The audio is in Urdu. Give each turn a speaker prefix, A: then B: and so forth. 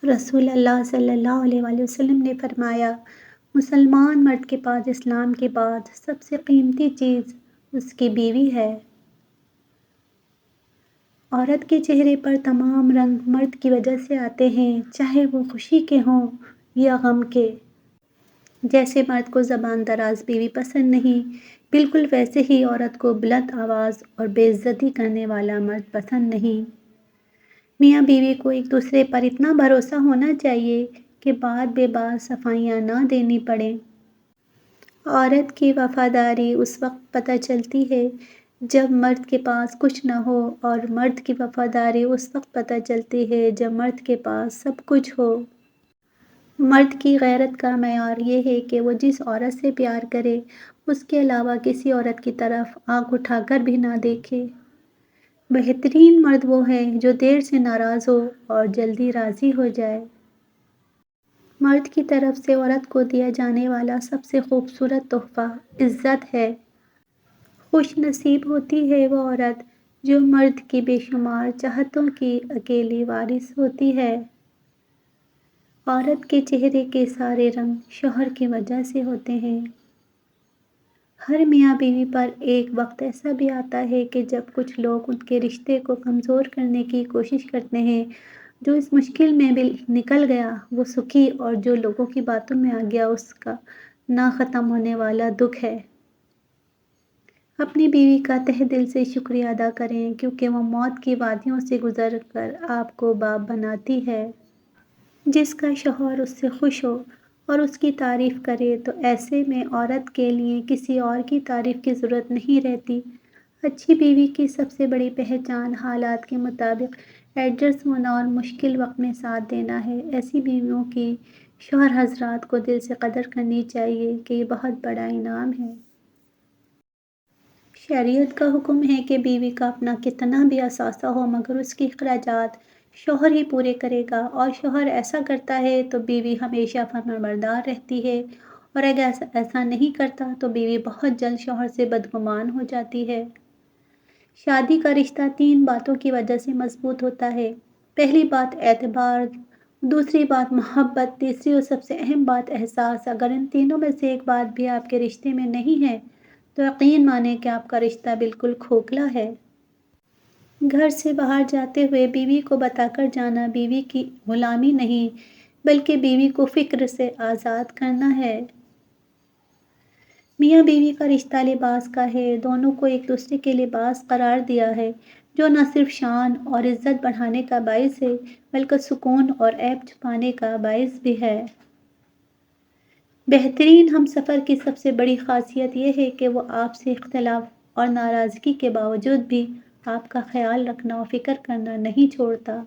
A: رسول اللہ صلی اللہ علیہ وآلہ وسلم نے فرمایا، مسلمان مرد کے پاس اسلام کے بعد سب سے قیمتی چیز اس کی بیوی ہے۔ عورت کے چہرے پر تمام رنگ مرد کی وجہ سے آتے ہیں، چاہے وہ خوشی کے ہوں یا غم کے۔ جیسے مرد کو زبان دراز بیوی پسند نہیں، بالکل ویسے ہی عورت کو بلند آواز اور بے عزتی کرنے والا مرد پسند نہیں۔ میاں بیوی کو ایک دوسرے پر اتنا بھروسہ ہونا چاہیے کہ بات بے بات صفائیاں نہ دینی پڑیں۔ عورت کی وفاداری اس وقت پتہ چلتی ہے جب مرد کے پاس کچھ نہ ہو، اور مرد کی وفاداری اس وقت پتہ چلتی ہے جب مرد کے پاس سب کچھ ہو۔ مرد کی غیرت کا معیار یہ ہے کہ وہ جس عورت سے پیار کرے، اس کے علاوہ کسی عورت کی طرف آنکھ اٹھا کر بھی نہ دیکھے۔ بہترین مرد وہ ہے جو دیر سے ناراض ہو اور جلدی راضی ہو جائے۔ مرد کی طرف سے عورت کو دیا جانے والا سب سے خوبصورت تحفہ عزت ہے۔ خوش نصیب ہوتی ہے وہ عورت جو مرد کی بے شمار چاہتوں کی اکیلی وارث ہوتی ہے۔ عورت کے چہرے کے سارے رنگ شوہر کی وجہ سے ہوتے ہیں۔ ہر میاں بیوی پر ایک وقت ایسا بھی آتا ہے کہ جب کچھ لوگ ان کے رشتے کو کمزور کرنے کی کوشش کرتے ہیں۔ جو اس مشکل میں بھی نکل گیا وہ سکھی، اور جو لوگوں کی باتوں میں آ گیا اس کا نہ ختم ہونے والا دکھ ہے۔ اپنی بیوی کا تہہ دل سے شکریہ ادا کریں، کیونکہ وہ موت کی وادیوں سے گزر کر آپ کو باپ بناتی ہے۔ جس کا شوہر اس سے خوش ہو اور اس کی تعریف کرے تو ایسے میں عورت کے لیے کسی اور کی تعریف کی ضرورت نہیں رہتی۔ اچھی بیوی کی سب سے بڑی پہچان حالات کے مطابق ایڈجسٹ ہونا اور مشکل وقت میں ساتھ دینا ہے۔ ایسی بیویوں کی شوہر حضرات کو دل سے قدر کرنی چاہیے کہ یہ بہت بڑا انعام ہے۔ شریعت کا حکم ہے کہ بیوی کا اپنا کتنا بھی اثاثہ ہو مگر اس کے اخراجات شوہر ہی پورے کرے گا، اور شوہر ایسا کرتا ہے تو بیوی ہمیشہ فرمانبردار رہتی ہے، اور اگر ایسا نہیں کرتا تو بیوی بہت جلد شوہر سے بدگمان ہو جاتی ہے۔ شادی کا رشتہ 3 باتوں کی وجہ سے مضبوط ہوتا ہے۔ پہلی بات اعتبار، دوسری بات محبت، تیسری اور سب سے اہم بات احساس۔ اگر ان تینوں میں سے ایک بات بھی آپ کے رشتے میں نہیں ہے تو یقین مانیں کہ آپ کا رشتہ بالکل کھوکھلا ہے۔ گھر سے باہر جاتے ہوئے بیوی کو بتا کر جانا بیوی کی غلامی نہیں بلکہ بیوی کو فکر سے آزاد کرنا ہے۔ میاں بیوی کا رشتہ لباس کا ہے، دونوں کو ایک دوسرے کے لباس قرار دیا ہے، جو نہ صرف شان اور عزت بڑھانے کا باعث ہے بلکہ سکون اور عیب چھپانے کا باعث بھی ہے۔ بہترین ہمسفر کی سب سے بڑی خاصیت یہ ہے کہ وہ آپ سے اختلاف اور ناراضگی کے باوجود بھی آپ کا خیال رکھنا اور فکر کرنا نہیں چھوڑتا۔